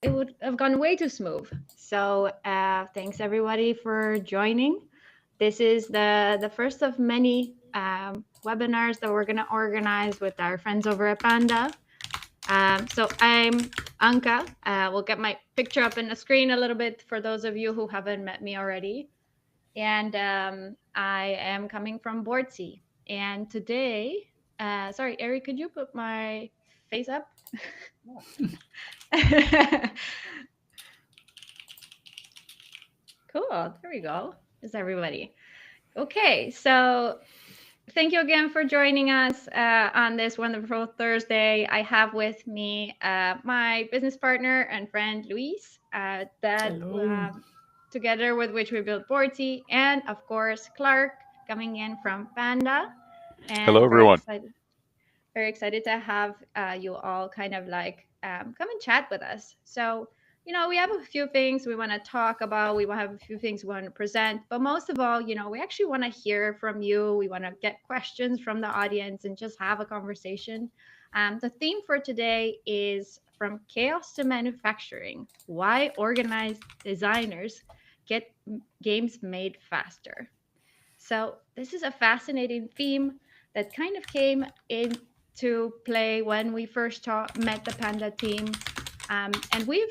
it would have gone way too smooth. So thanks everybody for joining. This is the first of many webinars that we're going to organize with our friends over at Panda. So I'm Anka. We'll get my picture up in the screen a little bit for those of you who haven't met me already. And I am coming from Boardssey. And today, sorry, Ari, could you put my face up? Cool. There we go. Is everybody? Okay. So thank you again for joining us on this wonderful Thursday. I have with me my business partner and friend Luis, Hello. together with which we built Boardssey, and of course Clark coming in from Panda, Hello, and everyone. very excited to have you all kind of like come and chat with us. So, we have a few things we want to talk about. We have a few things we want to present. But most of all, we actually want to hear from you. We want to get questions from the audience and just have a conversation. The theme for today is from chaos to manufacturing, why organized designers get games made faster. So, this is a fascinating theme that kind of came into play when we first met the Panda team. And we've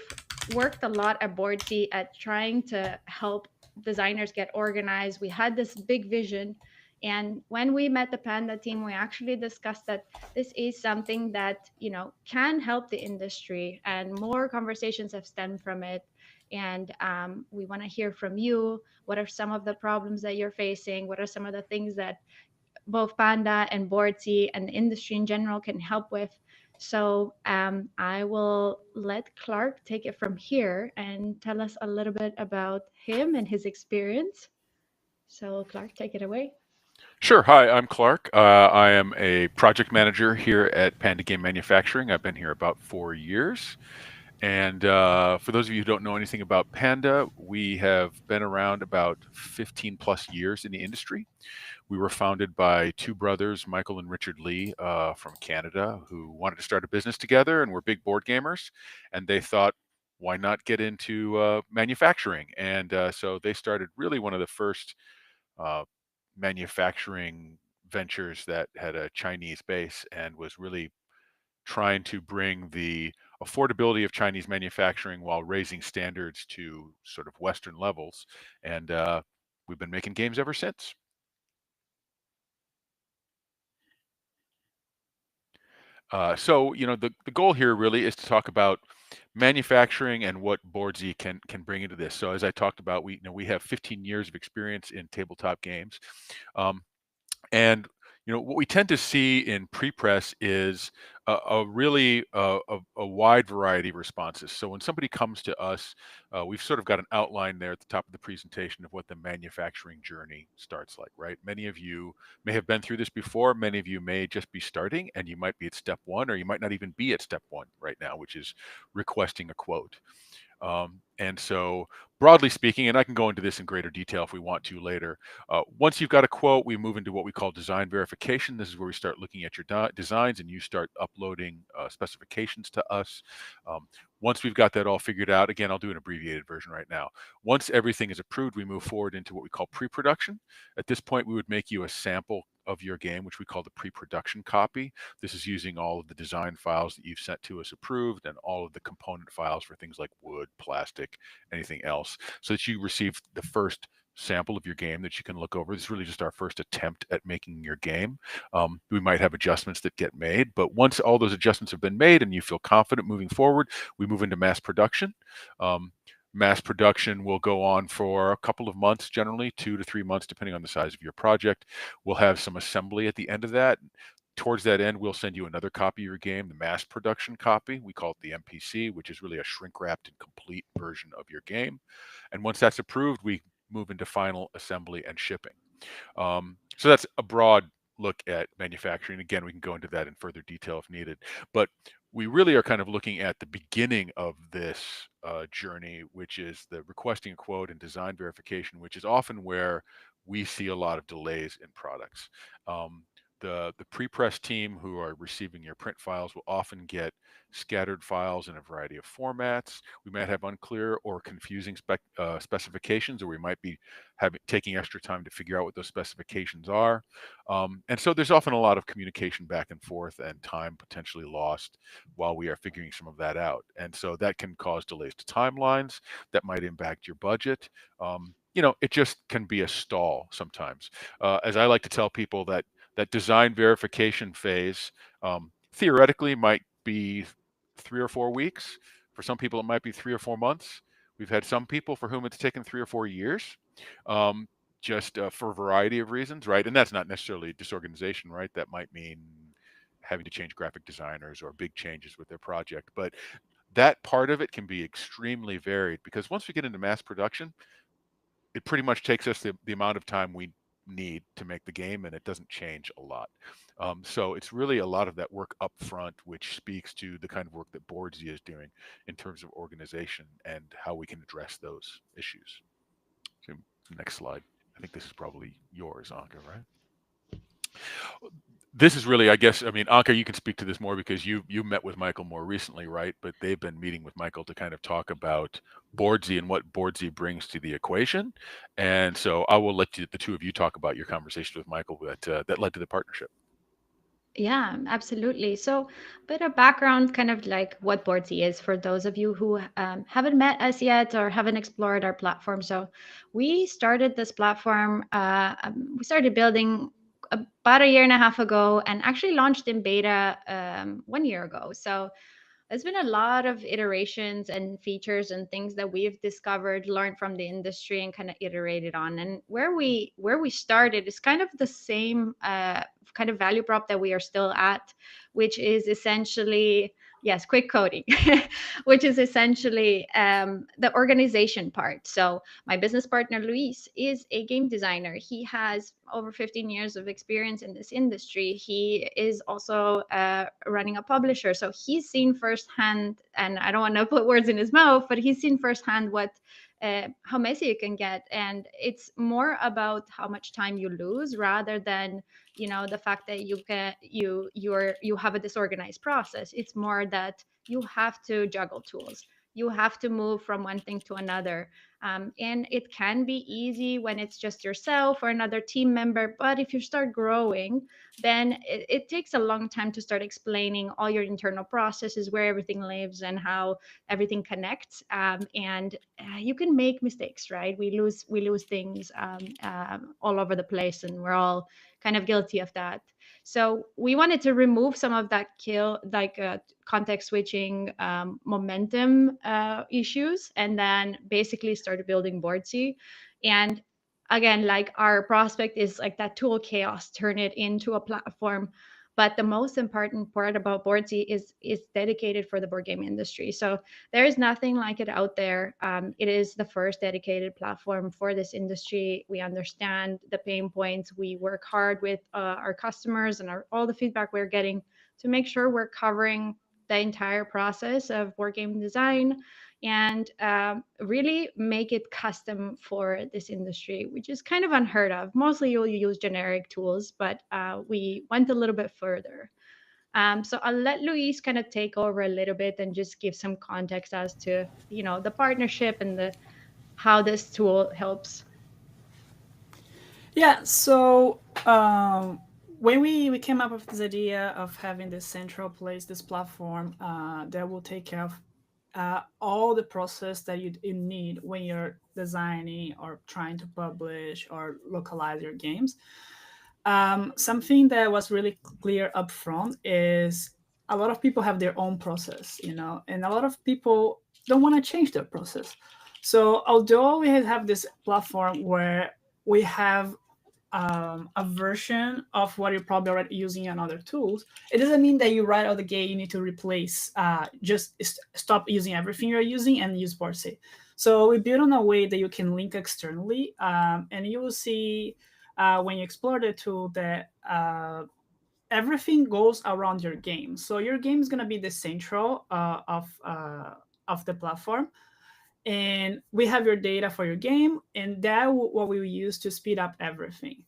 worked a lot at Boardssey at trying to help designers get organized. We had this big vision. And when we met the Panda team, we actually discussed that this is something that, can help the industry, and more conversations have stemmed from it. And we want to hear from you. What are some of the problems that you're facing? What are some of the things that both Panda and Boardssey and the industry in general can help with? So I will let Clark take it from here and tell us a little bit about him and his experience. So Clark, take it away. Sure. Hi, I'm Clark. I am a project manager here at Panda Game Manufacturing. I've been here about 4 years. And for those of you who don't know anything about Panda, we have been around about 15 plus years in the industry. We were founded by two brothers, Michael and Richard Lee, from Canada, who wanted to start a business together and were big board gamers. And they thought, why not get into manufacturing? And so they started really one of the first uh, manufacturing ventures that had a Chinese base and was really trying to bring the affordability of Chinese manufacturing while raising standards to sort of Western levels. And we've been making games ever since. So, the goal here really is to talk about manufacturing and what Boardssey can bring into this. So, as I talked about, we have 15 years of experience in tabletop games. Um, And what we tend to see in pre-press is a really a wide variety of responses. So when somebody comes to us, we've sort of got an outline there at the top of the presentation of what the manufacturing journey starts like, right? Many of you may have been through this before. Many of you may just be starting, and you might be at step one, or you might not even be at step one right now, which is requesting a quote. And so, broadly speaking, and I can go into this in greater detail if we want to later, once you've got a quote, we move into what we call design verification. This is where we start looking at your designs and you start uploading specifications to us. Um, Once we've got that all figured out, again, I'll do an abbreviated version right now. Once everything is approved, we move forward into what we call pre-production. At this point, we would make you a sample of your game, which we call the pre-production copy. This is using all of the design files that you've sent to us approved and all of the component files for things like wood, plastic, anything else, so that you receive the first sample of your game that you can look over. This is really just our first attempt at making your game. We might have adjustments that get made, but once all those adjustments have been made and you feel confident moving forward, we move into mass production. Um, Mass production will go on for a couple of months, generally 2 to 3 months, depending on the size of your project. We'll have some assembly at the end of that. Towards that end, we'll send you another copy of your game, the mass production copy. We call it the MPC, which is really a shrink wrapped and complete version of your game. And once that's approved, we move into final assembly and shipping. So that's a broad look at manufacturing. Again, we can go into that in further detail if needed. But we really are kind of looking at the beginning of this journey, which is the requesting a quote and design verification, which is often where we see a lot of delays in products. Um, the pre-press team who are receiving your print files will often get scattered files in a variety of formats. We might have unclear or confusing specifications, or we might be taking extra time to figure out what those specifications are. And so there's often a lot of communication back and forth and time potentially lost while we are figuring some of that out. And so that can cause delays to timelines that might impact your budget. It just can be a stall sometimes. As I like to tell people, that design verification phase theoretically might be 3 or 4 weeks. For some people, it might be 3 or 4 months. We've had some people for whom it's taken 3 or 4 years, um, just for a variety of reasons, right? And that's not necessarily disorganization, right? That might mean having to change graphic designers or big changes with their project. But that part of it can be extremely varied because once we get into mass production, it pretty much takes us the amount of time we need to make the game, and it doesn't change a lot. So it's really a lot of that work up front, which speaks to the kind of work that Boardssey is doing in terms of organization and how we can address those issues. So next slide. I think this is probably yours, Anka, right? This is really, I guess, I mean, Anka, you can speak to this more because you met with Michael more recently, right? But they've been meeting with Michael to kind of talk about Boardssey and what Boardssey brings to the equation. And so I will let the two of you talk about your conversation with Michael that led to the partnership. Yeah, absolutely. So, bit of background, kind of like what Boardsy is for those of you who haven't met us yet or haven't explored our platform. So, we started this platform. We started building about a year and a half ago, and actually launched in beta 1 year ago. So, there's been a lot of iterations and features and things that we've discovered, learned from the industry, and kind of iterated on. And where we started is kind of the same kind of value prop that we are still at, which is essentially, yes, quick coding, which is essentially the organization part. So my business partner Luis is a game designer. He has over 15 years of experience in this industry. He is also running a publisher, so he's seen firsthand, and I don't want to put words in his mouth, but he's seen firsthand what how messy it can get. And it's more about how much time you lose rather than the fact that you have a disorganized process. It's more that you have to juggle tools, you have to move from one thing to another. And it can be easy when it's just yourself or another team member, but if you start growing, then it takes a long time to start explaining all your internal processes, where everything lives and how everything connects. And you can make mistakes, right? We lose things all over the place, and we're all kind of guilty of that. So we wanted to remove some of that context switching momentum issues, and then basically started building Boardsey. And again, like, our prospect is like that tool chaos, turn it into a platform. But the most important part about Boardsey is dedicated for the board game industry. So there is nothing like it out there. It is the first dedicated platform for this industry. We understand the pain points. We work hard with our customers and all the feedback we're getting to make sure we're covering the entire process of board game design, and really make it custom for this industry, which is kind of unheard of. Mostly you'll use generic tools, but we went a little bit further. So I'll let Luis kind of take over a little bit and just give some context as to the partnership and the how this tool helps. Yeah, so when we came up with this idea of having this central place, this platform that will take care of all the process that you need when you're designing or trying to publish or localize your games. Something that was really clear up front is a lot of people have their own process, and a lot of people don't want to change their process. So although we have this platform where we have a version of what you're probably already using on other tools, it doesn't mean that you right out the gate you need to replace, just stop using everything you're using and use Boardssey. So we build on a way that you can link externally, and you will see when you explore the tool that everything goes around your game. So your game is going to be the central of the platform, and we have your data for your game, and that what we will use to speed up everything.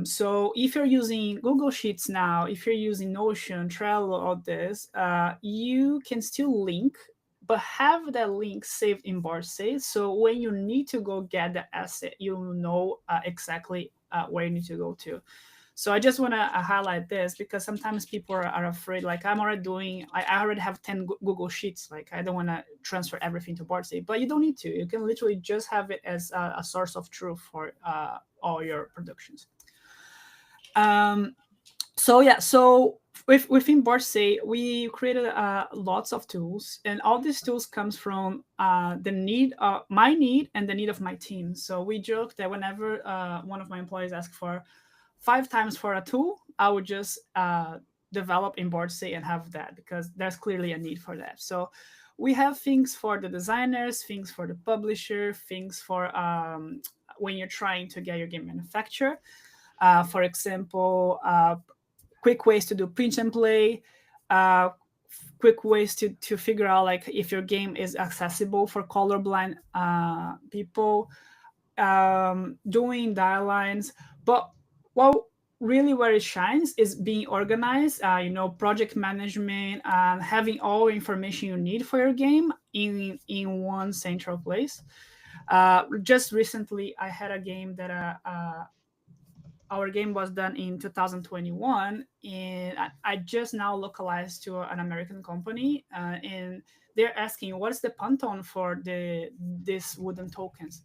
So if you're using Google Sheets now, if you're using Notion, Trello, all this, you can still link, but have that link saved in Boardssey. So when you need to go get the asset, you know exactly where you need to go to. So I just want to highlight this because sometimes people are afraid, like I'm already doing, I already have 10 Google Sheets. Like I don't want to transfer everything to Boardssey, but you don't need to. You can literally just have it as a source of truth for all your productions. Um, so yeah, so within Boardssey, we created lots of tools, and all these tools comes from the need, my need, and the need of my team. So we joke that whenever one of my employees asks for 5 times for a tool, I would just develop in Boardssey and have that because there's clearly a need for that. So we have things for the designers, things for the publisher, things for when you're trying to get your game manufactured. For example, quick ways to do print and play, uh, quick ways to figure out like if your game is accessible for colorblind people, doing dial lines. But what really where it shines is being organized, project management, and having all information you need for your game in one central place. Just recently, I had a game that our game was done in 2021, and I just now localized to an American company, and they're asking what is the Pantone for these wooden tokens,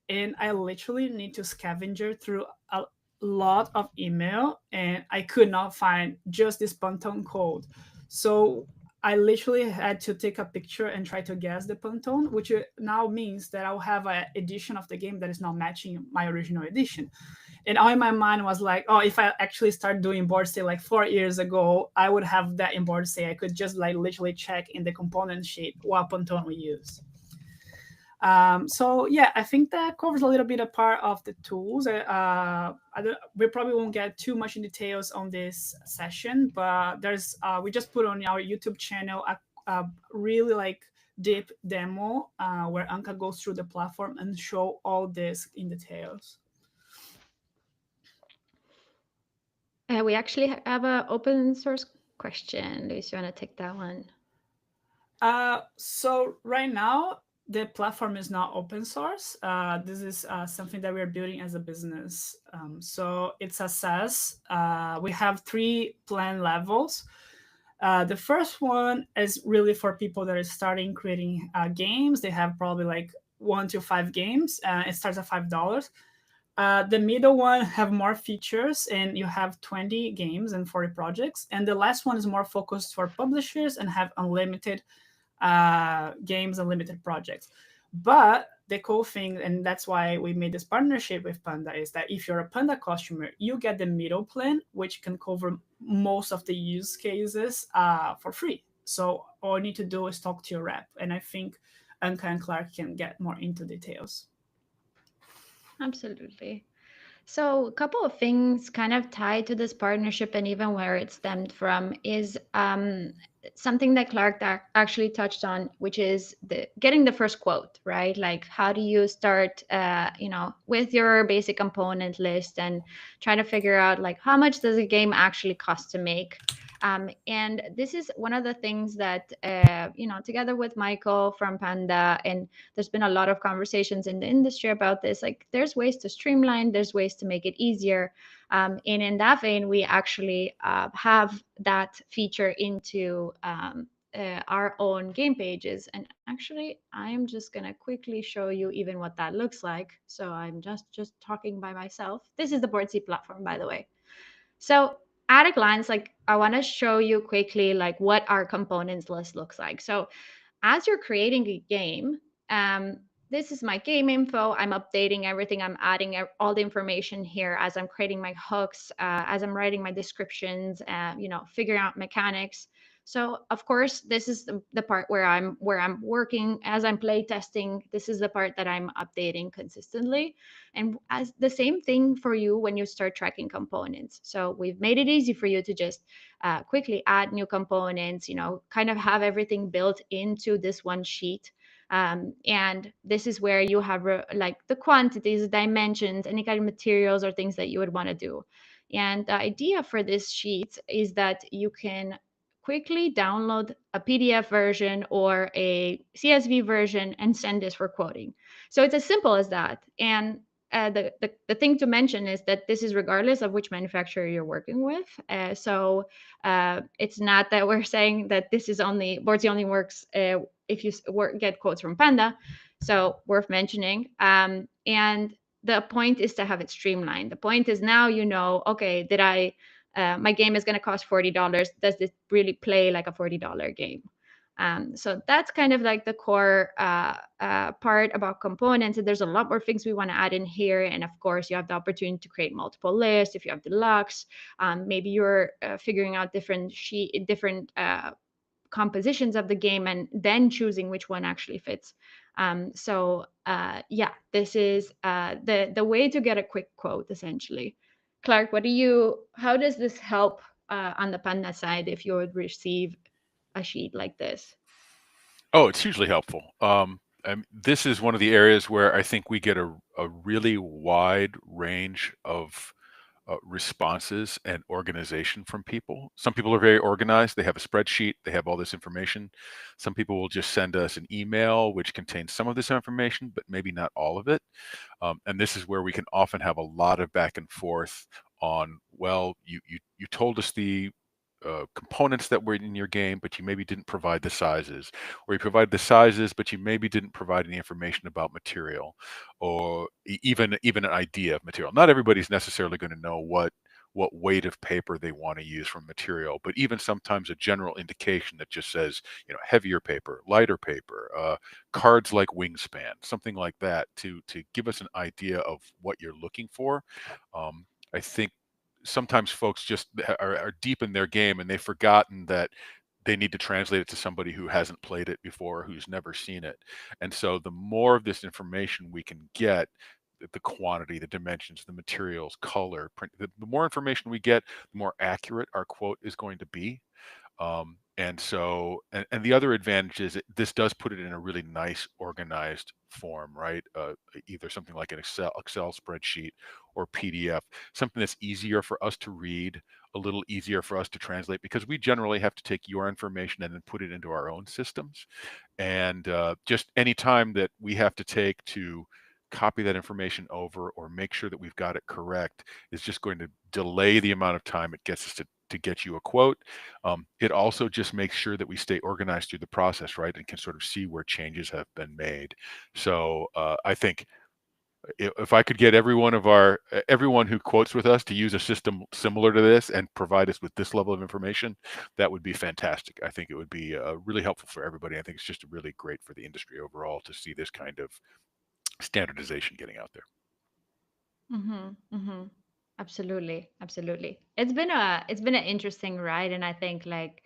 and I literally need to scavenger through a lot of email, and I could not find just this Pantone code. So I literally had to take a picture and try to guess the Pantone, which now means that I'll have an edition of the game that is not matching my original edition. And all in my mind was like, oh, if I actually start doing Boardssey like 4 years ago, I would have that in Boardssey. I could just like literally check in the component sheet what Pantone we use. So yeah, I think that covers a little bit a part of the tools. We probably won't get too much in details on this session, but there's we just put on our YouTube channel a really like deep demo where Anka goes through the platform and show all this in details. We actually have an open source question. Luis, you want to take that one? So right now the platform is not open source. This is something that we're building as a business. So it's a SaaS. We have 3 plan levels. The first one is really for people that are starting creating games. They have probably like 1 to 5 games. It starts at $5. The middle one have more features, and you have 20 games and 40 projects. And the last one is more focused for publishers and have unlimited games and limited projects. But the cool thing, and that's why we made this partnership with Panda, is that if you're a Panda customer, you get the middle plan, which can cover most of the use cases for free. So all you need to do is talk to your rep. And I think Anka and Clark can get more into details. Absolutely. So, a couple of things kind of tied to this partnership and even where it stemmed from is something that Clark actually touched on, which is getting the first quote, right? Like, how do you start, with your basic component list and try to figure out like how much does a game actually cost to make? And this is one of the things that, together with Michael from Panda, and there's been a lot of conversations in the industry about this. Like, there's ways to streamline, there's ways to make it easier. And in that vein, we actually have that feature into our own game pages. And actually, I'm just gonna quickly show you even what that looks like. So I'm just talking by myself. This is the Boardssey platform, by the way. So at a glance, like I want to show you quickly like what our components list looks like. So as you're creating a game, this is my game info. I'm updating everything. I'm adding all the information here as I'm creating my hooks, as I'm writing my descriptions, figuring out mechanics. So of course, this is the part where I'm working as I'm play testing. This is the part that I'm updating consistently. And as the same thing for you when you start tracking components. So we've made it easy for you to just quickly add new components, kind of have everything built into this one sheet. And this is where you have like the quantities, dimensions, any kind of materials or things that you would want to do. And the idea for this sheet is that you can quickly download a PDF version or a CSV version and send this for quoting. So it's as simple as that. And the thing to mention is that this is regardless of which manufacturer you're working with. So it's not that we're saying that this is only Boardssey only works if you get quotes from Panda. So worth mentioning. And the point is to have it streamlined. The point is now okay, did I my game is going to cost $40. Does this really play like a $40 game? So that's kind of like the core part about components. And there's a lot more things we want to add in here. And of course, you have the opportunity to create multiple lists if you have deluxe. Maybe you're figuring out different compositions of the game and then choosing which one actually fits. Yeah, this is the way to get a quick quote essentially. Clark, how does this help on the Panda side if you would receive a sheet like this? Oh, it's hugely helpful. This is one of the areas where I think we get a really wide range of responses and organization from people. Some people are very organized. They have a spreadsheet. They have all this information. Some people will just send us an email which contains some of this information, but maybe not all of it. And this is where we can often have a lot of back and forth on, well, you told us the components that were in your game, but you maybe didn't provide the sizes, or you provided the sizes, but you maybe didn't provide any information about material, or even an idea of material. Not everybody's necessarily going to know what weight of paper they want to use from material, but even sometimes a general indication that just says, heavier paper, lighter paper, cards like Wingspan, something like that, to give us an idea of what you're looking for. I think sometimes folks just are deep in their game and they've forgotten that they need to translate it to somebody who hasn't played it before, who's never seen it. And so the more of this information we can get, the quantity, the dimensions, the materials, color, print, the more information we get, the more accurate our quote is going to be. And the other advantage is this does put it in a really nice organized form, right? Either something like an Excel spreadsheet or PDF, something that's easier for us to read, a little easier for us to translate, because we generally have to take your information and then put it into our own systems. And just any time that we have to take to copy that information over or make sure that we've got it correct is just going to delay the amount of time it gets us to get you a quote. It also just makes sure that we stay organized through the process, right, and can sort of see where changes have been made. So I think if I could get everyone who quotes with us to use a system similar to this and provide us with this level of information, that would be fantastic. I think it would be really helpful for everybody. I think it's just really great for the industry overall to see this kind of standardization getting out there. Mm-hmm, mm-hmm. Absolutely, absolutely. It's been an interesting ride, and I think like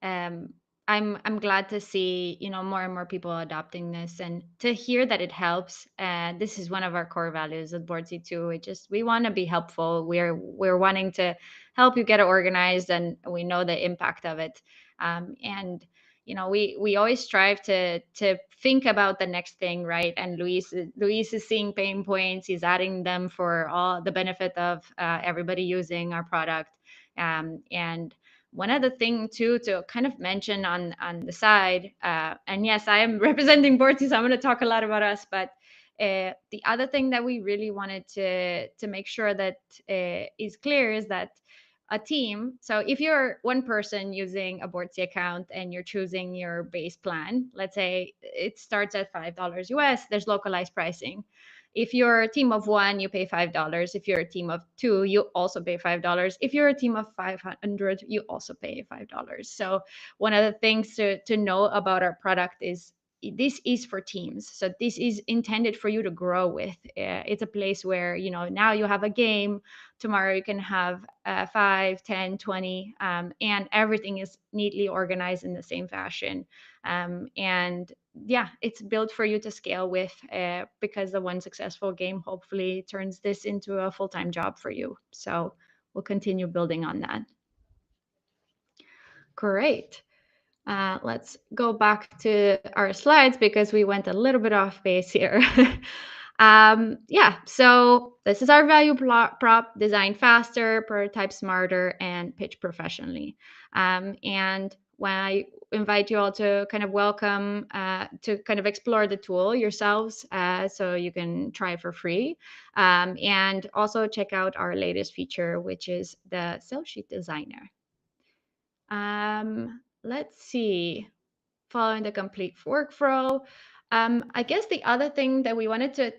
um I'm glad to see more and more people adopting this and to hear that it helps. And this is one of our core values at Boardssey too. We want to be helpful. We're wanting to help you get organized, and we know the impact of it. And we always strive to think about the next thing, right? And Luis is seeing pain points. He's adding them for all the benefit of everybody using our product. And one other thing too to kind of mention on the side, and yes, I am representing Boardssey, so I'm going to talk a lot about us, but the other thing that we really wanted to make sure that is clear is that a team. So if you're one person using a Boardssey account and you're choosing your base plan, let's say it starts at $5 US, there's localized pricing. If you're a team of one, you pay $5. If you're a team of two, you also pay $5. If you're a team of 500, you also pay $5. So one of the things to know about our product is this is for teams. So this is intended for you to grow with. It's a place where, now you have a game, tomorrow you can have 5, 10, 20, and everything is neatly organized in the same fashion. And yeah, it's built for you to scale with, because the one successful game hopefully turns this into a full-time job for you. So we'll continue building on that. Great. Let's go back to our slides because we went a little bit off base here. Yeah, so this is our value prop: design faster, prototype smarter, and pitch professionally. And when I invite you all to kind of welcome, to kind of explore the tool yourselves, so you can try it for free. And also check out our latest feature, which is the sell sheet designer. Let's see. Following the complete workflow. I guess the other thing that we wanted to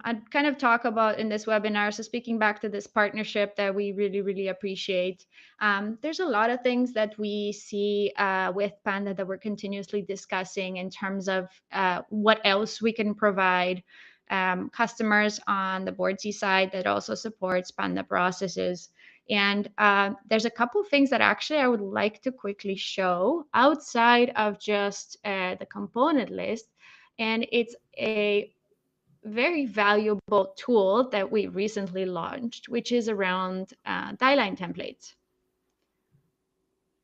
I'd kind of talk about in this webinar, so speaking back to this partnership that we really, really appreciate, there's a lot of things that we see with Panda that we're continuously discussing in terms of what else we can provide customers on the Boardssey side that also supports Panda processes. And there's a couple of things that actually I would like to quickly show outside of just the component list. And it's a very valuable tool that we recently launched, which is around die line templates.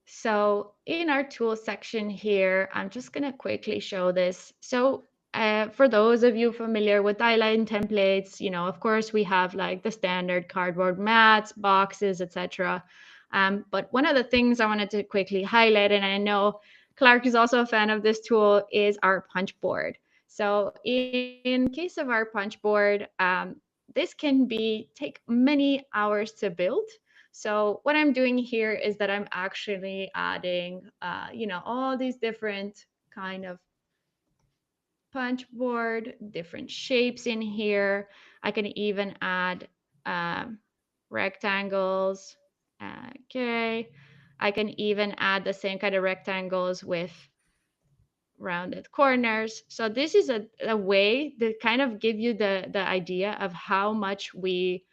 So in our tools section here, I'm just going to quickly show this. So for those of you familiar with die line templates, of course, we have like the standard cardboard mats, boxes, etc. But one of the things I wanted to quickly highlight, and I know Clark is also a fan of this tool, is our punch board. So in case of our punch board, this can take many hours to build. So what I'm doing here is that I'm actually adding, all these different kind of punch board, different shapes in here. I can even add rectangles. Okay. I can even add the same kind of rectangles with rounded corners. So this is a way that kind of give you the idea of how much we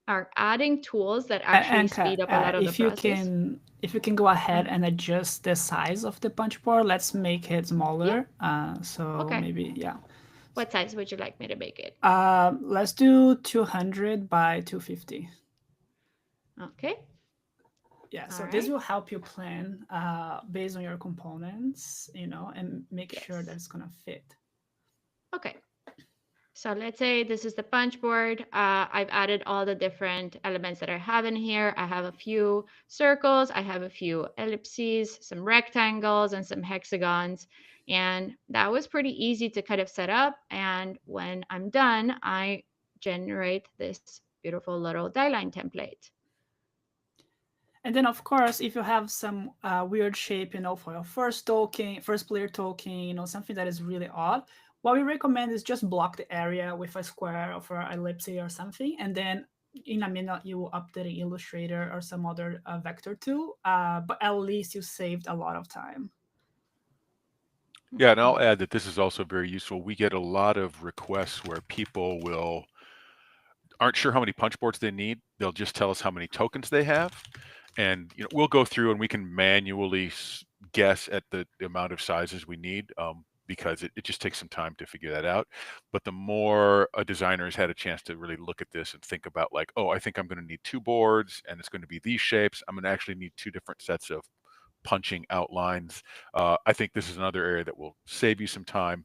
are adding tools that actually And speed up a lot of the process. if you can go ahead Uh-huh. and adjust the size of the punch board, let's make it Yeah. smaller. So Okay. maybe yeah. What size would you like me to make it? Let's do 200 by 250. Okay. Yeah, All so this right. will help you plan based on your components, and make sure that Yes. it's gonna fit. Okay. So let's say this is the punch board. I've added all the different elements that I have in here. I have a few circles, I have a few ellipses, some rectangles, and some hexagons. And that was pretty easy to kind of set up. And when I'm done, I generate this beautiful little die line template. And then, of course, if you have some weird shape, for your first player token, something that is really odd, what we recommend is just block the area with a square or an ellipse or something, and then in a minute you will update in Illustrator or some other vector tool. But at least you saved a lot of time. Yeah, and I'll add that this is also very useful. We get a lot of requests where people aren't sure how many punch boards they need. They'll just tell us how many tokens they have, and we'll go through and we can manually guess at the amount of sizes we need, because it just takes some time to figure that out. But the more a designer has had a chance to really look at this and think about, like, oh, I think I'm going to need 2 boards and it's going to be these shapes, I'm going to actually need 2 different sets of punching outlines. I think this is another area that will save you some time.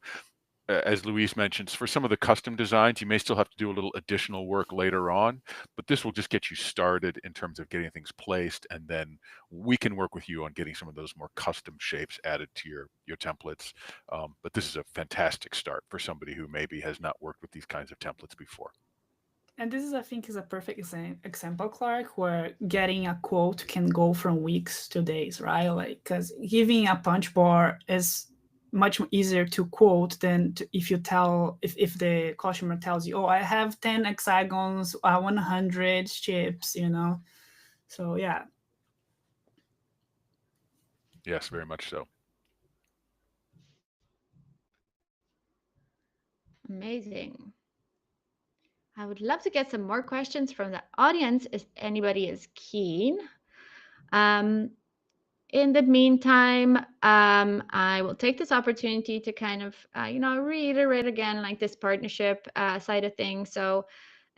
As Luis mentions, for some of the custom designs, you may still have to do a little additional work later on, but this will just get you started in terms of getting things placed, and then we can work with you on getting some of those more custom shapes added to your templates. But this is a fantastic start for somebody who maybe has not worked with these kinds of templates before. And this is, I think, is a perfect example, Clark, where getting a quote can go from weeks to days, right? Like, because giving a punch bar is much easier to quote than if if the customer tells you, oh, I have 10 hexagons, 100 chips. So yeah. Yes, very much so. Amazing. I would love to get some more questions from the audience if anybody is keen. Um, in the meantime, I will take this opportunity to kind of, reiterate again, like this partnership side of things. So,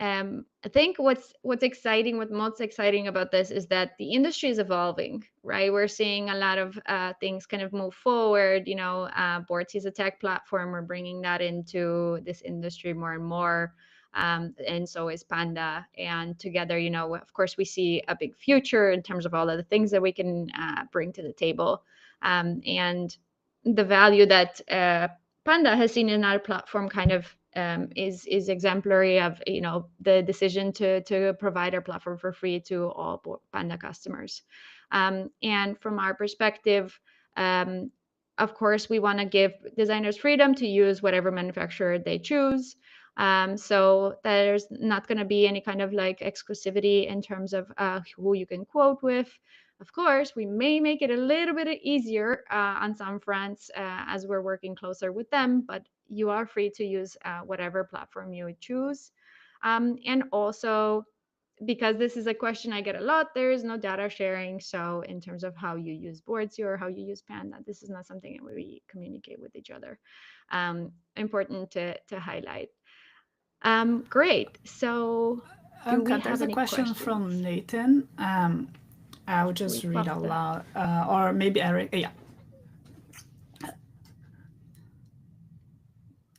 I think what's exciting, what most exciting about this is that the industry is evolving, right? We're seeing a lot of things kind of move forward. Boardsey is a tech platform. We're bringing that into this industry more and more. And so is Panda. And together, of course, we see a big future in terms of all of the things that we can bring to the table. And the value that Panda has seen in our platform kind of is exemplary of the decision to provide our platform for free to all Panda customers. And from our perspective, um, of course, we want to give designers freedom to use whatever manufacturer they choose. So there's not going to be any kind of like exclusivity in terms of who you can quote with. Of course, we may make it a little bit easier on some fronts as we're working closer with them, but you are free to use whatever platform you would choose. And also, because this is a question I get a lot, there is no data sharing. So, in terms of how you use Boardssey or how you use Panda, this is not something that we communicate with each other. Important to highlight. Great. So, do we Kat, have there's a any question questions? from Nathan. I'll just We read love out that. loud, or maybe Eric. Yeah,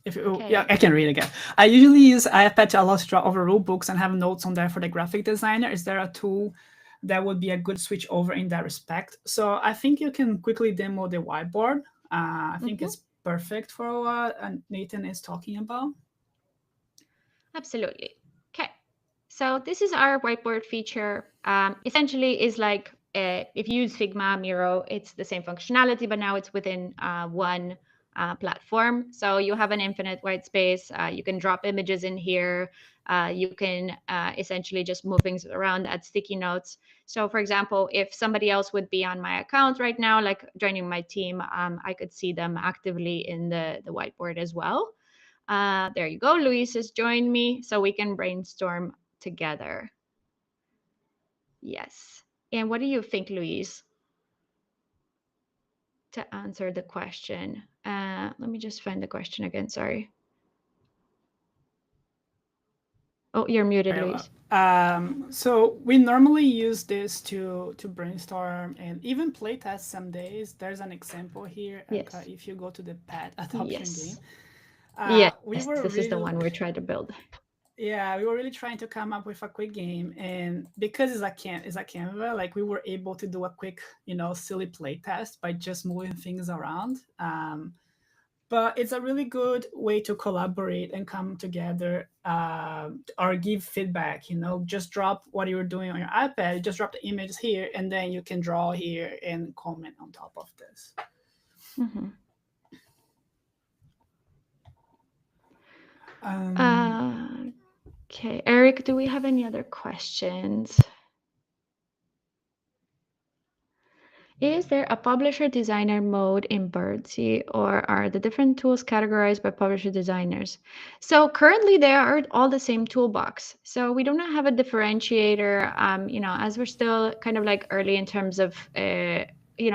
yeah, Okay. I can read again. I usually use iPad to allow to draw over rule books and have notes on there for the graphic designer. Is there a tool that would be a good switch over in that respect? So I think you can quickly demo the whiteboard. I think Mhm. it's perfect for what Nathan is talking about. Absolutely. Okay. So this is our whiteboard feature. Essentially, is like if you use Figma, Miro, it's the same functionality, but now it's within one platform. So you have an infinite white space. You can drop images in here. You can essentially just move things around, add sticky notes. So, for example, if somebody else would be on my account right now, like joining my team, I could see them actively in the whiteboard as well. There you go. Luis has joined me so we can brainstorm together. Yes. And what do you think, Luis, to answer the question? Let me just find the question again. Sorry. Oh, you're muted, Very Luis. well. So we normally use this to brainstorm and even play test some days. There's an example here. Yes. If you go to the pet adoption game, Yes. Yes. we This were is the really, one we're trying to build. yeah, we were really trying to come up with a quick game, and because it's a Canva, like we were able to do a quick, silly play test by just moving things around. But it's a really good way to collaborate and come together, or give feedback. Just drop what you're doing on your iPad, just drop the images here, and then you can draw here and comment on top of this. Mhm. um, Okay. Eric, do we have any other questions? Is there a publisher designer mode in Birdsey, or are the different tools categorized by publisher designers? So currently they are all the same toolbox. So we do not have a differentiator, as we're still kind of like early in terms of,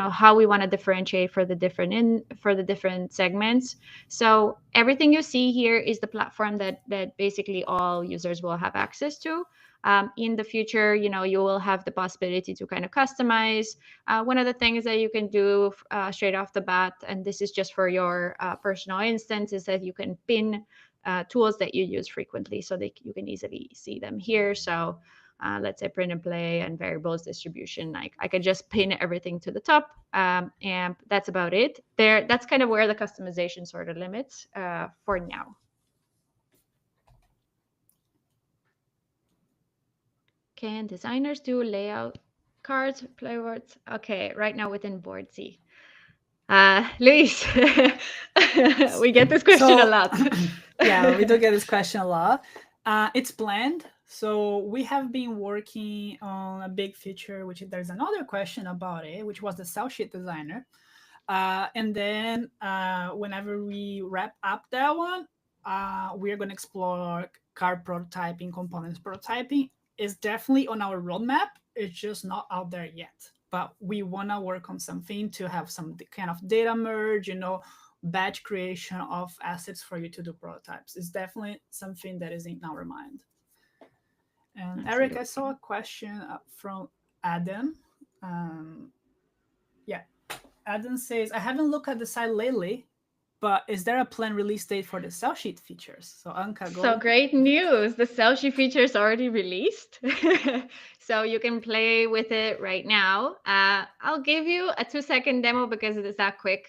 how we want to differentiate for the different segments. So everything you see here is the platform that basically all users will have access to. In the future, you will have the possibility to kind of customize. One of the things that you can do straight off the bat, and this is just for your personal instance, is that you can pin tools that you use frequently so that you can easily see them here. So let's say print and play and variables distribution. Like I could just pin everything to the top, and that's about it. That's kind of where the customization sort of limits for now. Can designers do layout cards, playwords? Okay, right now within Boardssey. Luis, we get this question a so lot. yeah, we do get this question a lot. It's planned. So we have been working on a big feature, which there's another question about it, which was the cell sheet designer. And then whenever we wrap up that one, we're going to explore car prototyping, components prototyping. Is definitely on our roadmap. It's just not out there yet. But we want to work on something to have some kind of data merge, batch creation of assets for you to do prototypes. It's definitely something that is in our mind. And Eric, I saw a Absolutely. question from Adam. Um, yeah, Adam says, I haven't looked at the site lately, but is there a planned release date for the cell sheet features? So Anka, So go. great news. The Selfie feature is already released. So you can play with it right now. I'll give you a 2-second demo because it is that quick.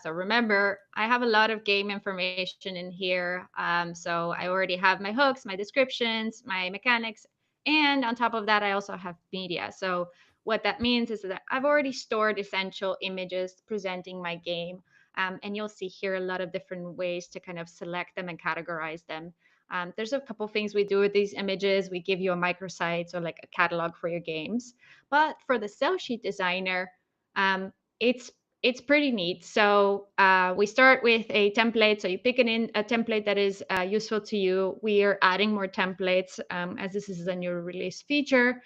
So remember, I have a lot of game information in here. So I already have my hooks, my descriptions, my mechanics. And on top of that, I also have media. So what that means is that I've already stored essential images presenting my game. And you'll see here a lot of different ways to kind of select them and categorize them. There's a couple things we do with these images. We give you a microsite, so like a catalog for your games. But for the cell sheet designer, um, it's it's pretty neat. So we start with a template. So you pick a template that is useful to you. We are adding more templates as this is a new release feature.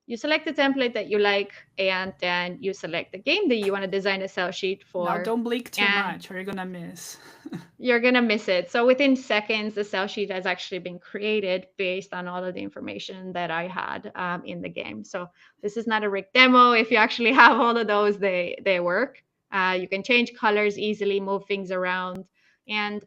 You select the template that you like, and then you select the game that you want to design a cell sheet Now for. don't blink too And much or you're gonna miss. you're gonna miss it. So within seconds, the cell sheet has actually been created based on all of the information that I had in the game. So this is not a rigged demo. If you actually have all of those, they work. You can change colors easily, move things around, and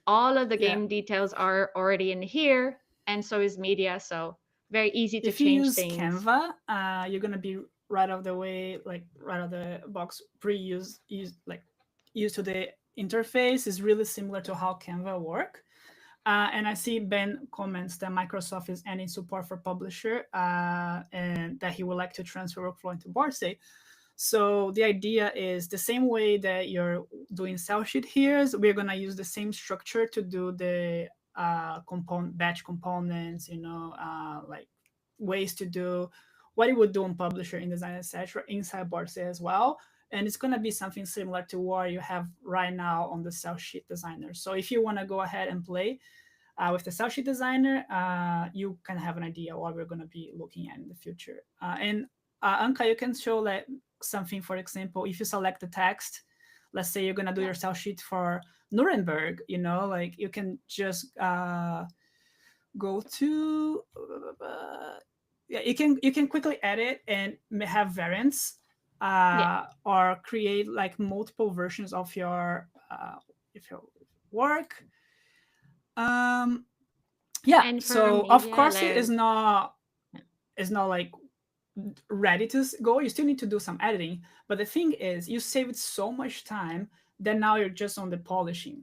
all of the Yeah. game details are already in here, and so is media. So very easy to If you change use things. Canva, you're gonna be right off the way, like right out of the box, pre-used, used to the interface. Is really similar to how Canva work. And I see Ben comments that Microsoft is ending support for Publisher, and that he would like to transfer workflow into Boardssey. So the idea is the same way that you're doing cell sheet here, is we're gonna use the same structure to do the component batch components, like ways to do what you would do on Publisher, InDesign, etc. inside Boardssey as well. And it's gonna be something similar to what you have right now on the cell sheet designer. So if you wanna go ahead and play with the cell sheet designer, you can have an idea what we're going to be looking at in the future. And Anka, you can show like something, for example, if you select the text, let's say you're going to do Yeah. your cell sheet for Nuremberg, like you can just go to, yeah, you can quickly edit and have variants, Yeah. or create like multiple versions of if your work. Um, yeah, And for so of media, course it like is not like ready to go. You still need to do some editing, but the thing is you saved so much time that now you're just on the polishing,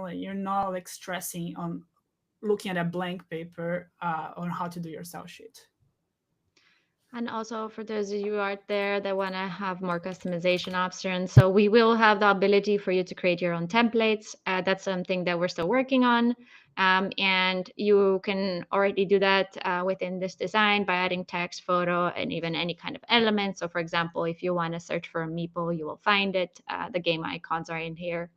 like you're not like stressing on looking at a blank paper on how to do your cell sheet. and also for those of you out there that want to have more customization options, so we will have the ability for you to create your own templates. That's something that we're still working on. And you can already do that within this design by adding text, photo, and even any kind of element. So for example, if you want to search for a meeple, you will find it. The game icons are in here.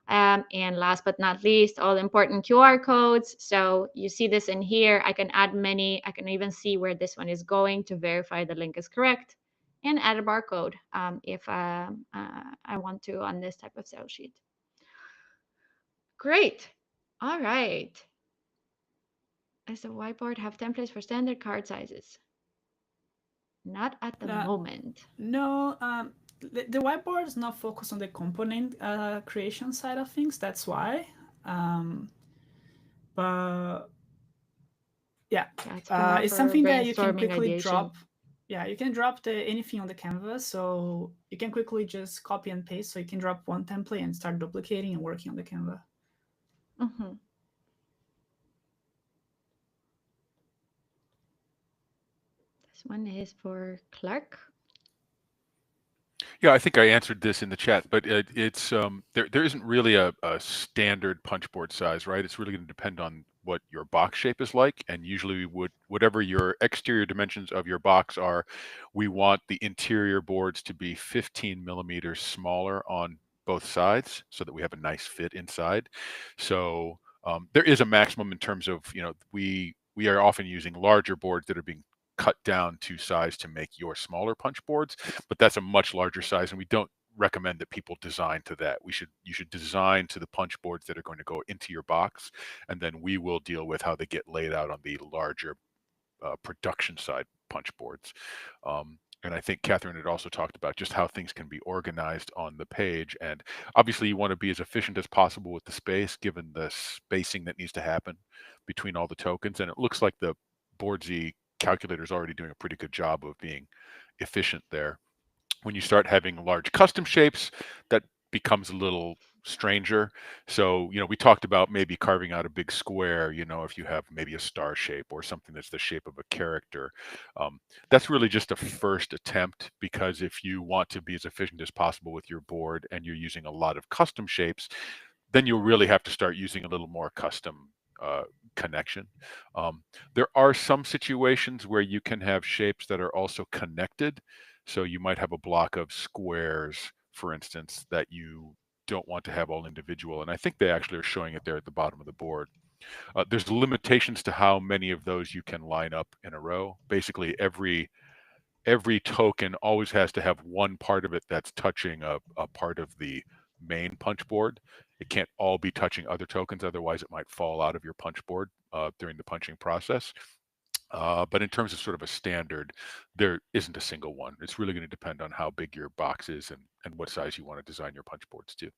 And last but not least, all important QR codes. So you see this in here. I can add many. I can even see where this one is going to verify the link is correct and add a barcode if I want to on this type of sales sheet. Great. All right. Does the whiteboard have templates for standard card sizes? Not at the uh, moment. no, the whiteboard is not focused on the component creation side of things. That's why. But yeah, Yeah, it's more it's for something that you can brainstorming, quickly ideation. drop. Yeah, you can drop anything on the canvas, so you can quickly just copy and paste. So you can drop one template and start duplicating and working on the canvas. Mhm. This one is for Clark. Yeah, I think I answered this in the chat, but it's there isn't really a standard punch board size, right? It's really going to depend on what your box shape is like, and usually we would whatever your exterior dimensions of your box are, we want the interior boards to be 15 millimeters smaller on both sides so that we have a nice fit inside. So There is a maximum in terms of, we are often using larger boards that are being cut down to size to make your smaller punch boards, but that's a much larger size, and we don't recommend that people design to that. You should design to the punch boards that are going to go into your box, and then we will deal with how they get laid out on the larger production side punch boards. And I think Catherine had also talked about just how things can be organized on the page. And obviously, you want to be as efficient as possible with the space, given the spacing that needs to happen between all the tokens. And it looks like the Boardssey calculator is already doing a pretty good job of being efficient there. When you start having large custom shapes, that becomes a little stranger. So, we talked about maybe carving out a big square, if you have maybe a star shape or something that's the shape of a character. That's really just a first attempt, because if you want to be as efficient as possible with your board and you're using a lot of custom shapes, then you'll really have to start using a little more custom connection. There are some situations where you can have shapes that are also connected. So you might have a block of squares, for instance, that you don't want to have all individual. And I think they actually are showing it there at the bottom of the board. There's limitations to how many of those you can line up in a row. Basically, every token always has to have one part of it that's touching a part of the main punch board. It can't all be touching other tokens, otherwise it might fall out of your punch board during the punching process. But in terms of sort of a standard, there isn't a single one. It's really going to depend on how big your box is and what size you want to design your punch boards to.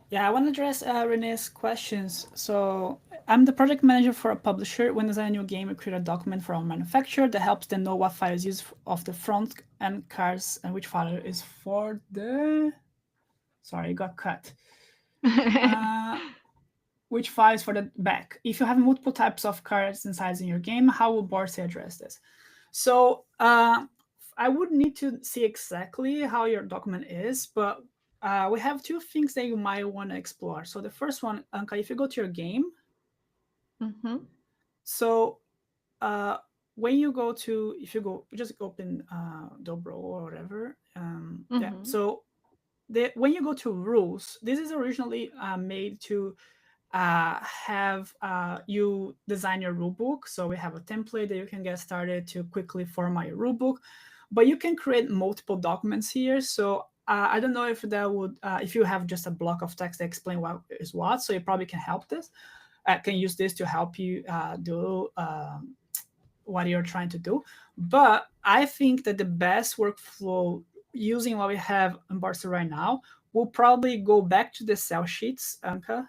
Yeah, I want to address Renee's questions. So I'm the project manager for a publisher. When designing a new game, we create a document for our manufacturer that helps them know what files use of the front and cards and which file is for the... Sorry, it got cut. Which files for the back. If you have multiple types of cards and sizes in your game, how will Boardssey address this? So I would need to see exactly how your document is, but we have two things that you might want to explore. So the first one, Anka, if you go to your game, so when you go to, if you go, just open Dobro or whatever. Yeah. So when you go to rules, this is originally made to have you design your rulebook. So we have a template that you can get started to quickly format your rulebook, but you can create multiple documents here. So I don't know if that would, if you have just a block of text that explain what is what, so you probably can help this, can use this to help you do what you're trying to do. But I think that the best workflow using what we have in Boardssey right now will probably go back to the cell sheets, Anka.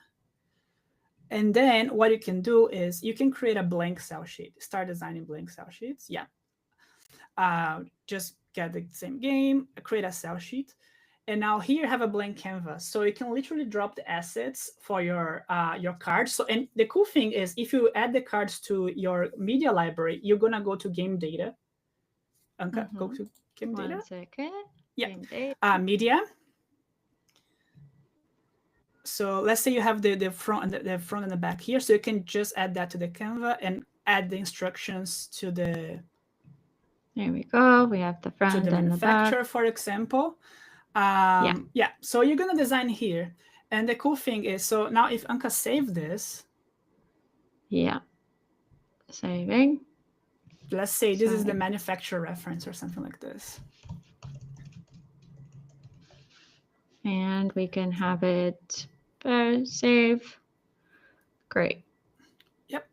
And then what you can do is you can create a blank cell sheet, start designing blank cell sheets. Yeah. Just get the same game, create a cell sheet. And now here have a blank canvas. So you can literally drop the assets for your cards. So, and the cool thing is if you add the cards to your media library, you're going to go to game data. Anka, go to game data. 1 second. Yeah. Game data. Media. So let's say you have the front and the back here. So you can just add that to the Canva and add the instructions to the... There we go. We have the front to the and manufacturer, the back. for example. Yeah. So you're going to design here. And the cool thing is, so now if Anka save this. Yeah. Saving. Let's say this is the manufacturer reference or something like this. And we can have it save. Great. Yep.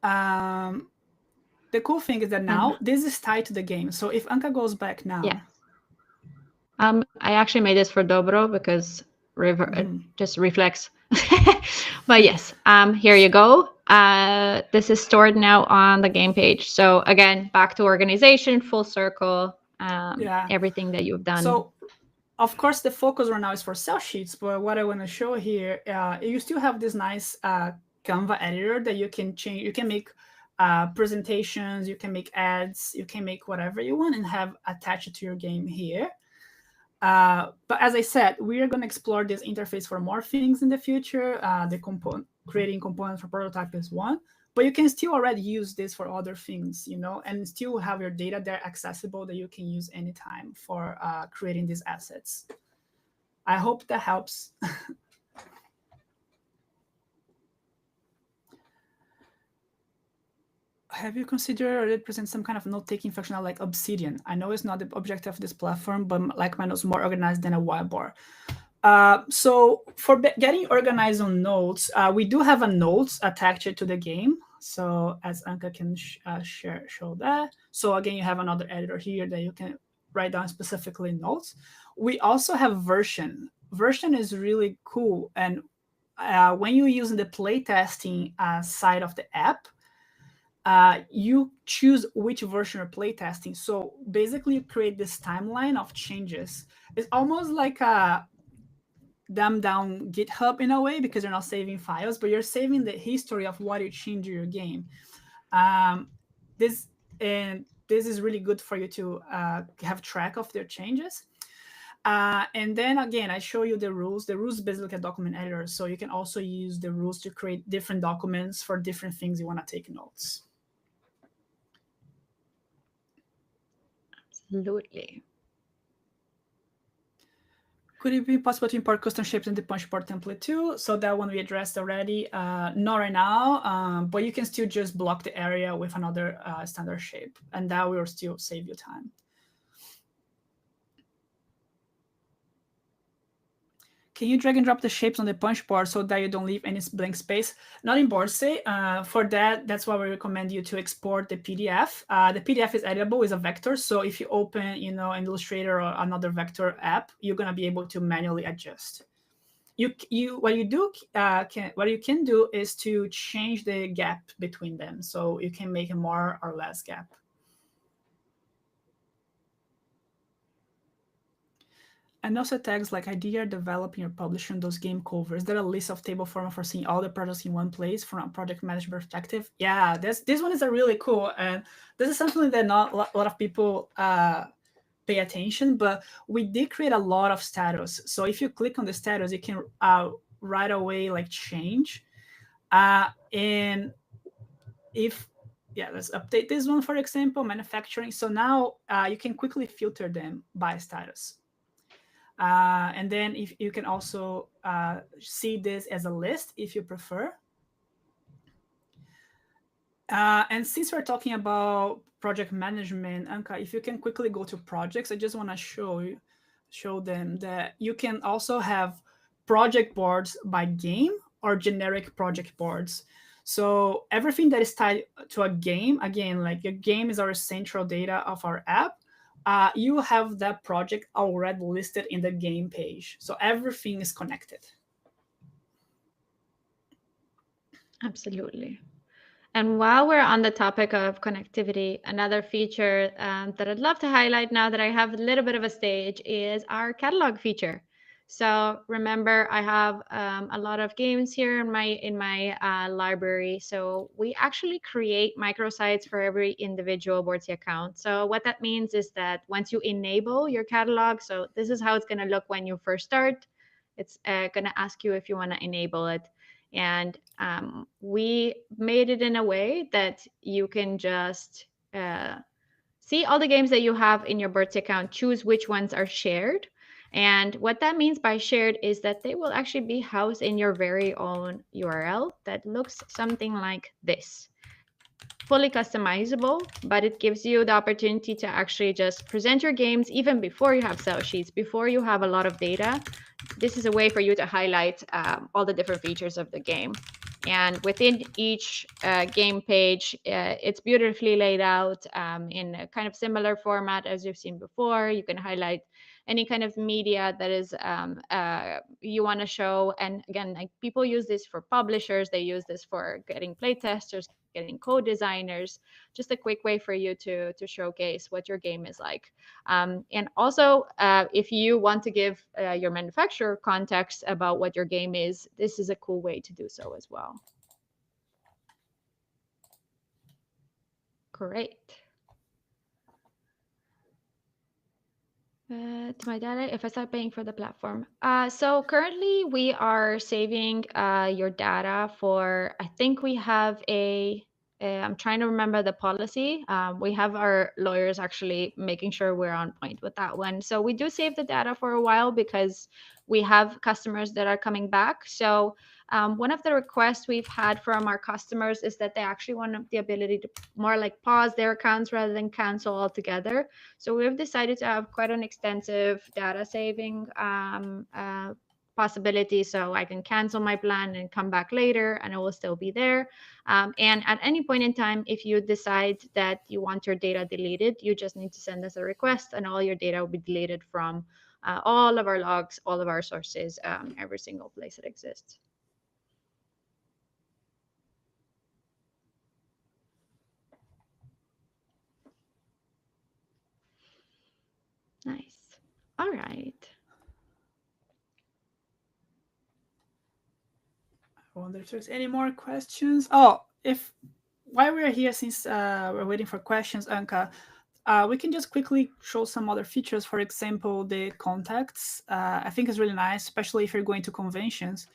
The cool thing is that now this is tied to the game. So if Anka goes back now. Yeah. I actually made this for Dobro because just reflex. But yes, here you go. This is stored now on the game page. So again, back to organization, full circle, everything that you've done. So of course, the focus right now is for cell sheets, but what I want to show here, you still have this nice Canva editor that you can change. You can make presentations, you can make ads, you can make whatever you want and have attached to your game here. But as I said, we are going to explore this interface for more things in the future. Creating components for prototype is one, but you can still already use this for other things, and still have your data there accessible that you can use anytime for creating these assets. I hope that helps. Have you considered it present some kind of note-taking functional like Obsidian? I know it's not the objective of this platform, but like my notes more organized than a whiteboard. So for getting organized on notes, we do have a notes attached to the game. So as Anka can show that. So again, you have another editor here that you can write down specifically notes. We also have version. Version is really cool. And when you're using the playtesting side of the app, you choose which version you're playtesting. So basically, you create this timeline of changes. It's almost like a dumb down GitHub in a way, because you're not saving files, but you're saving the history of what you change in your game. This is really good for you to have track of their changes. And then again, I show you the rules. The rules basically a document editor, so you can also use the rules to create different documents for different things you want to take notes. Absolutely. Could it be possible to import custom shapes in the punchboard template too? So that one we addressed already. Not right now, but you can still just block the area with another standard shape, and that will still save you time. Can you drag and drop the shapes on the punch board so that you don't leave any blank space? Not in Boardssey. For that, that's why we recommend you to export the PDF. The PDF is editable, is a vector. So if you open, an Illustrator or another vector app, you're gonna be able to manually adjust. What you can do is to change the gap between them, so you can make a more or less gap. And also tags like idea, developing, or publishing those game covers. There are a list of table format for seeing all the projects in one place from a project management perspective. Yeah, this one is a really cool, and this is something that not a lot of people pay attention, but we did create a lot of status. So if you click on the status, you can right away like change. And let's update this one, for example, manufacturing. So now you can quickly filter them by status. And then if you can also see this as a list if you prefer. And since we're talking about project management, Anka, if you can quickly go to projects, I just want to show them that you can also have project boards by game or generic project boards. So everything that is tied to a game, again, like a game is our central data of our app. You have that project already listed in the game page. So everything is connected. Absolutely. And while we're on the topic of connectivity, another feature that I'd love to highlight now that I have a little bit of a stage is our catalog feature. So remember, I have a lot of games here in my library. So we actually create microsites for every individual Boardssey account. So what that means is that once you enable your catalog, so this is how it's going to look when you first start. It's going to ask you if you want to enable it. And we made it in a way that you can just see all the games that you have in your Boardssey account, choose which ones are shared. And what that means by shared is that they will actually be housed in your very own URL that looks something like this. Fully customizable, but it gives you the opportunity to actually just present your games even before you have sell sheets, before you have a lot of data. This is a way for you to highlight all the different features of the game. And within each game page, it's beautifully laid out in a kind of similar format as you've seen before. You can highlight any kind of media that is you want to show. And again, like people use this for publishers, they use this for getting playtesters, getting co-designers, just a quick way for you to showcase what your game is like. And also, if you want to give your manufacturer context about what your game is, this is a cool way to do so as well. Great. To my data, if I start paying for the platform. So currently we are saving your data for, I think we have I'm trying to remember the policy. We have our lawyers actually making sure we're on point with that one. So we do save the data for a while because we have customers that are coming back. So one of the requests we've had from our customers is that they actually want the ability to more like pause their accounts rather than cancel altogether. So we've decided to have quite an extensive data saving possibility, so I can cancel my plan and come back later and it will still be there. And at any point in time, if you decide that you want your data deleted, you just need to send us a request and all your data will be deleted from all of our logs, all of our sources, every single place it exists. Nice. All right. I wonder if there's any more questions. Oh, if while we're here, since we're waiting for questions, Anka, we can just quickly show some other features. For example, the contacts. I think is really nice, especially if you're going to conventions.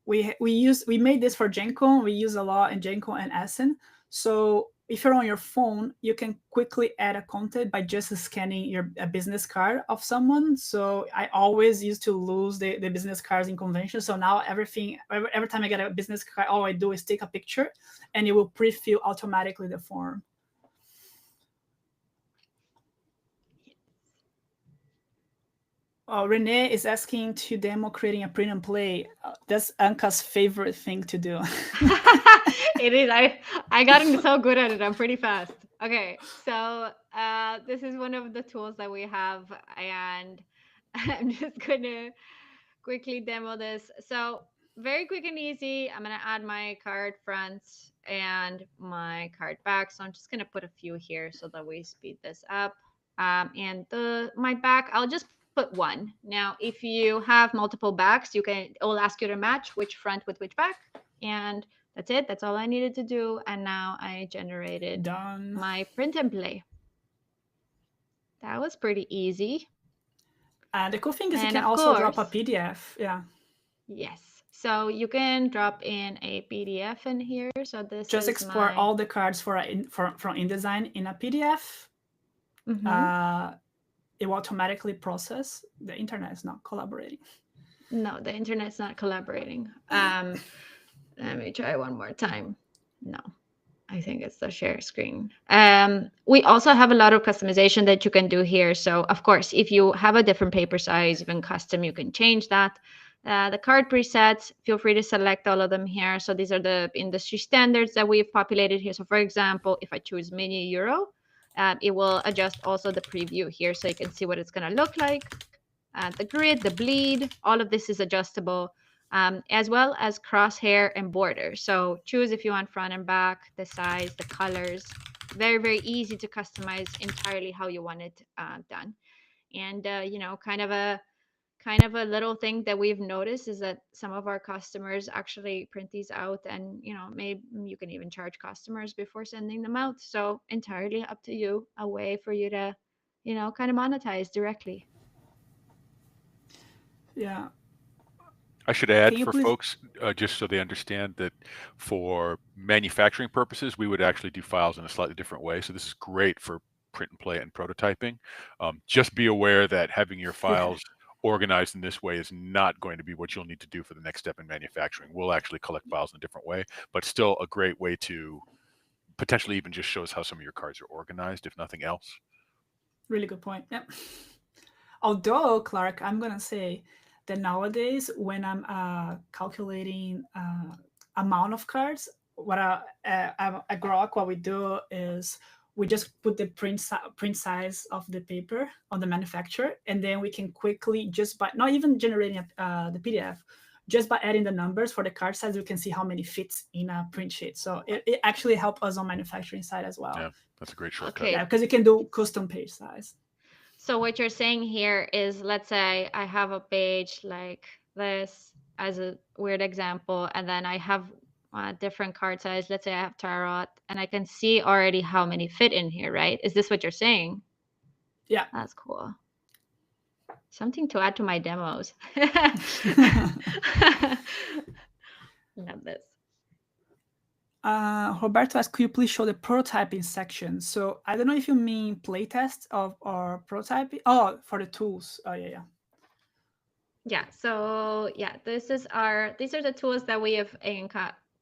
We made this for GenCon. We use a lot in GenCon and Essen. So if you're on your phone, you can quickly add a contact by just scanning a business card of someone. So I always used to lose the business cards in convention. So now every time I get a business card, all I do is take a picture and it will pre-fill automatically the form. Renee is asking to demo creating a print and play. That's Anka's favorite thing to do. It is. I gotten so good at it. I'm pretty fast. Okay, so this is one of the tools that we have, and I'm just gonna quickly demo this. So very quick and easy. I'm gonna add my card fronts and my card back. So I'm just gonna put a few here so that we speed this up. And my back, I'll just put one. Now, if you have multiple backs, it will ask you to match which front with which back, and that's it. That's all I needed to do. And now I generated Done. my print and play. That was pretty easy. The cool thing is you And can of also drop a course, PDF. Yeah. yes. So you can drop in a PDF in here. So this Just is export my. all the cards from InDesign in a PDF. It will automatically process. The internet is not collaborating. No, the internet's not collaborating. Let me try one more time. No, I think it's the share screen. We also have a lot of customization that you can do here. So of course, if you have a different paper size, even custom, you can change that. The card presets, feel free to select all of them here. So these are the industry standards that we've populated here. So for example, if I choose mini euro, it will adjust also the preview here so you can see what it's going to look like. The grid, the bleed, all of this is adjustable, as well as crosshair and border. So choose if you want front and back, the size, the colors. Very, very easy to customize entirely how you want it done. And kind of a little thing that we've noticed is that some of our customers actually print these out, and maybe you can even charge customers before sending them out. So entirely up to you, a way for you to kind of monetize directly. Yeah. I should Can add you for please? folks, just so they understand that for manufacturing purposes, we would actually do files in a slightly different way. So this is great for print and play and prototyping. Just be aware that having your Yeah. files organized in this way is not going to be what you'll need to do for the next step in manufacturing. We'll actually collect files in a different way, but still a great way to potentially even just shows how some of your cards are organized, if nothing else. Really good point. Yep. Although, Clark, I'm gonna say that nowadays when I'm calculating amount of cards, what at Grok, what we do is we just put the print size of the paper on the manufacturer, and then we can quickly, just by not even generating the PDF, just by adding the numbers for the card size, we can see how many fits in a print sheet. So it actually helps us on manufacturing side as well. Yeah, that's a great shortcut. Okay. Yeah, because you can do custom page size. So what you're saying here is, let's say I have a page like this as a weird example, and then I have a different card size. Let's say I have tarot, and I can see already how many fit in here, right? Is this what you're saying? Yeah. That's cool. Something to add to my demos. Love this. Roberto asked, could you please show the prototyping section? So I don't know if you mean playtest or prototyping. Oh, for the tools. Oh, yeah. Yeah. So yeah, these are the tools that we have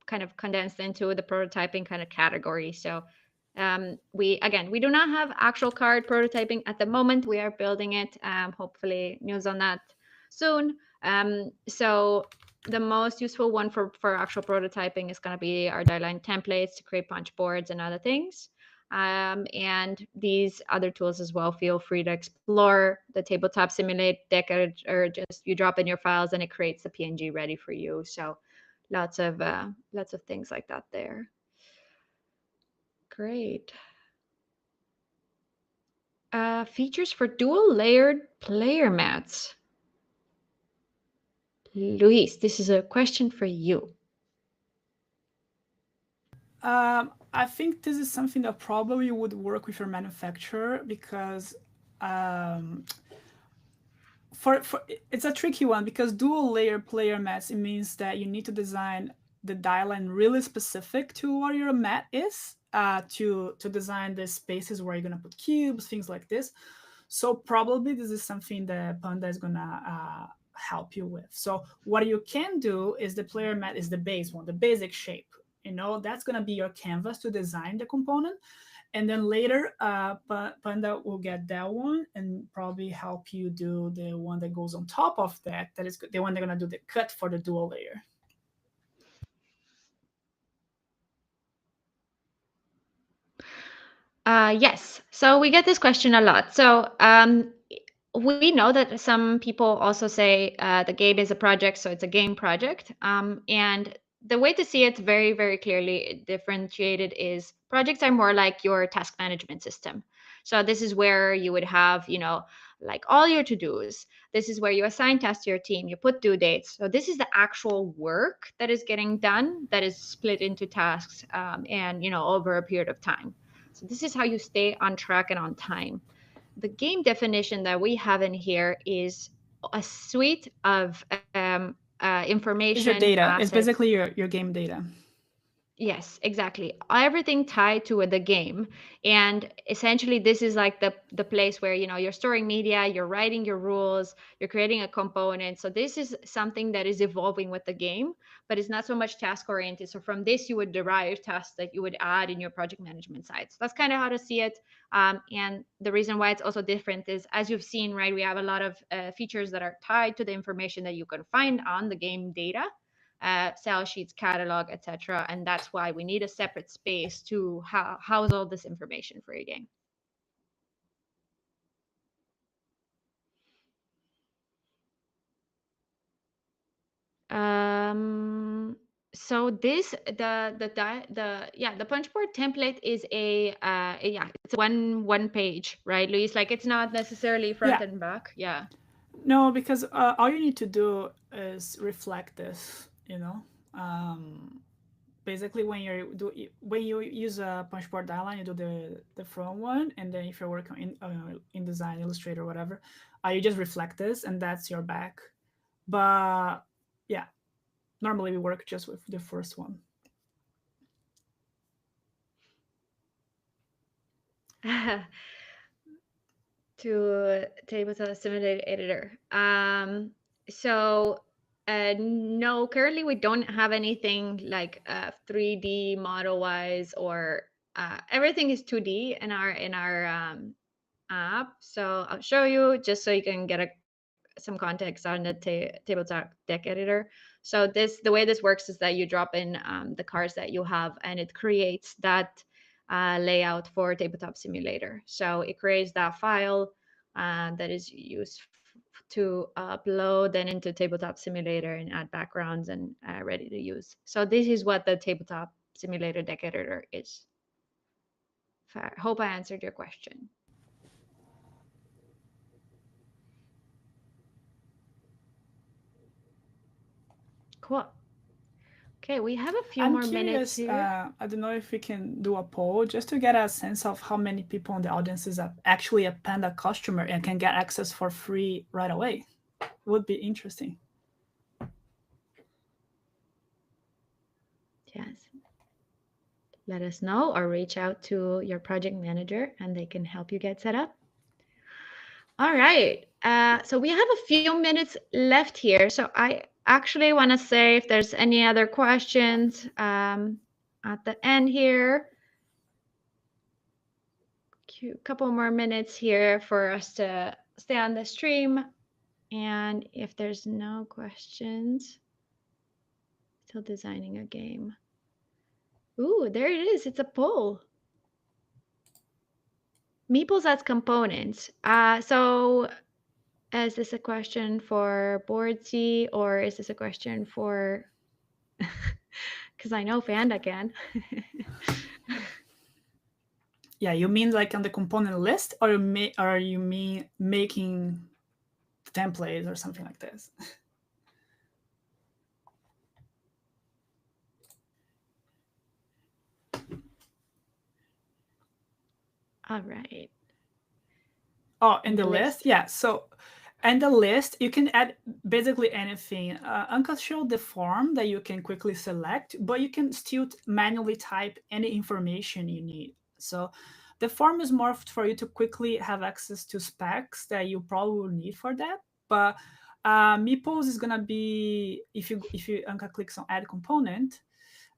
kind of condensed into the prototyping kind of category. So we do not have actual card prototyping at the moment. We are building it. Hopefully news on that soon. So the most useful one for actual prototyping is going to be our die-line templates to create punch boards and other things. And these other tools as well, feel free to explore the tabletop simulate deck, or just you drop in your files and it creates the PNG ready for you. So lots of things like that there. Great. Features for dual layered player mats. Luis, this is a question for you. I think this is something that probably would work with your manufacturer because um, for it's a tricky one because dual layer player mats, it means that you need to design the die line really specific to what your mat is to design the spaces where you're gonna put cubes, things like this. So probably this is something that Panda is gonna help you with. So what you can do is the player mat is the base one, the basic shape. You know, that's gonna be your canvas to design the component. And then later, Panda will get that one and probably help you do the one that goes on top of that. That is the one they're gonna do the cut for the dual layer. Yes. So we get this question a lot. So we know that some people also say the game is a project, so it's a game project. And the way to see it very, very clearly differentiated is projects are more like your task management system. So this is where you would have, like all your to-dos. This is where you assign tasks to your team, you put due dates. So this is the actual work that is getting done, that is split into tasks, and over a period of time. So this is how you stay on track and on time. The game definition that we have in here is a suite of It's your information data. It's assets. basically your game data. Yes, exactly. Everything tied to the game. And essentially this is like the place where, you're storing media, you're writing your rules, you're creating a component. So this is something that is evolving with the game, but it's not so much task oriented. So from this you would derive tasks that you would add in your project management side. So that's kind of how to see it. And the reason why it's also different is, as you've seen, right, we have a lot of features that are tied to the information that you can find on the game data, sell sheets, catalog, etc. And that's why we need a separate space to house all this information for your game. Um, so this the punchboard template is it's one page, right, Luis? Like it's not necessarily front Yeah. and back. Yeah. No, because all you need to do is reflect this. Basically when you use a punchboard dialine, you do the front one, and then if you're working in design, Illustrator, whatever, you just reflect this, and that's your back. But yeah, normally we work just with the first one. To tabletop simulator editor. So no, currently we don't have anything like 3D model wise, or everything is 2D in our app. So I'll show you just so you can get some context on the tabletop deck editor. So the way this works is that you drop in the cards that you have, and it creates that layout for tabletop simulator. So it creates that file that is used to upload then into tabletop simulator and add backgrounds and ready to use. So this is what the tabletop simulator deck editor is. I hope I answered your question. Cool. Okay, we have a few I'm more minutes curious. here. I don't know if we can do a poll just to get a sense of how many people in the audience is actually a Panda customer and can get access for free right away. Would be interesting. Yes. Let us know or reach out to your project manager and they can help you get set up. All right. So we have a few minutes left here. So I actually want to say if there's any other questions at the end here, a couple more minutes here for us to stay on the stream. And if there's no questions, still designing a game. Ooh, there it is. It's a poll. Meeples as components. So is this a question for Boardssey or is this a question for? Because I know Panda can. Yeah, you mean like on the component list, or you mean making templates or something like this? All right. Oh, in the list? Yeah. So, and the list, you can add basically anything. Anka showed the form that you can quickly select, but you can still manually type any information you need. So the form is more for you to quickly have access to specs that you probably will need for that. But Meeples is gonna be, if you Anka clicks on add component,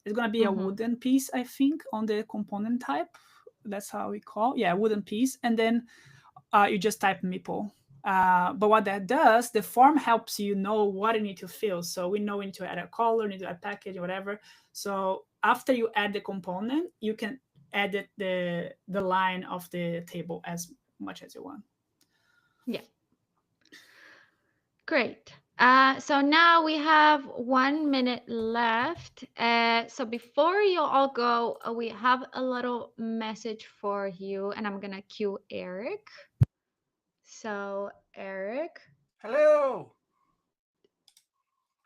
it's gonna be a wooden piece, I think, on the component type. That's how we call, yeah, wooden piece, and then you just type meeple. But what that does, the form helps you know what you need to fill. So we know we need to add a color, need to add package, whatever. So after you add the component, you can edit the line of the table as much as you want. Yeah. Great. So now we have 1 minute left. So before you all go, we have a little message for you, and I'm gonna cue Eric. So Eric, Hello.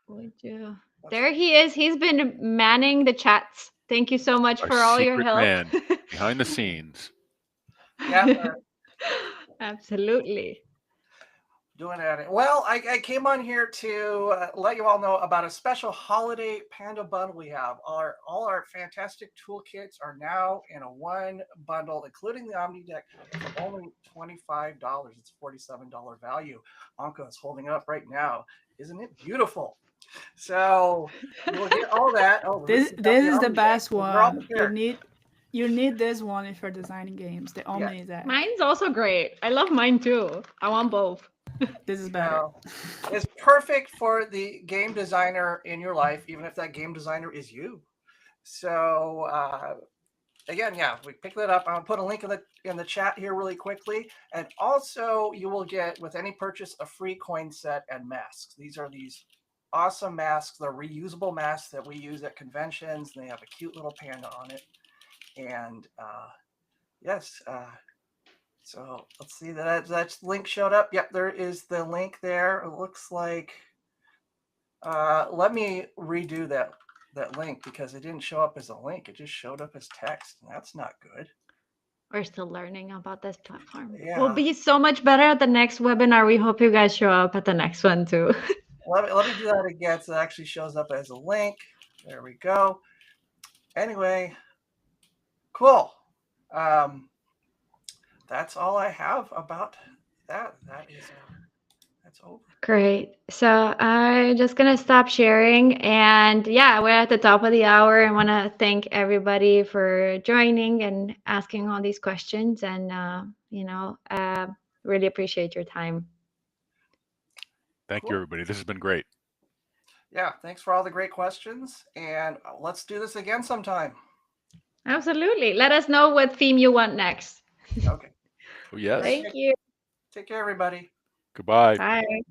would you? There he is. He's been manning the chats. Thank you so much Our for all your secret help. man behind the scenes. Yeah, Absolutely. doing it. Well, I came on here to let you all know about a special holiday Panda bundle we have. All our fantastic toolkits are now in a one bundle, including the Omni deck, for only $25. It's $47 value. Anka is holding it up right now. Isn't it beautiful? So you will get all that. Oh, This Lucy's got is the Omni best deck. We're all one. prepared. You need this one if you're designing games. The Yeah. Omni deck. Mine's also great. I love mine too. I want both. This is better. It's perfect for the game designer in your life, even if that game designer is you. So again, yeah, we picked that up. I'll put a link in the chat here really quickly, and also you will get with any purchase a free coin set and masks. These are these awesome masks. They're reusable masks that we use at conventions. And they have a cute little panda on it, and yes. So let's see that link showed up. Yep, there is the link there. It looks like. Let me redo that link because it didn't show up as a link. It just showed up as text, and that's not good. We're still learning about this platform. Yeah. We'll be so much better at the next webinar. We hope you guys show up at the next one too. Let me do that again so it actually shows up as a link. There we go. Anyway, cool. That's all I have about that. That's over. Great. So I'm just gonna stop sharing, and yeah, we're at the top of the hour. I want to thank everybody for joining and asking all these questions, and really appreciate your time. Thank you, everybody. This has been great. Yeah, thanks for all the great questions, and let's do this again sometime. Absolutely. Let us know what theme you want next. Okay. Oh, yes. Thank you. Take care, everybody. Goodbye. Bye.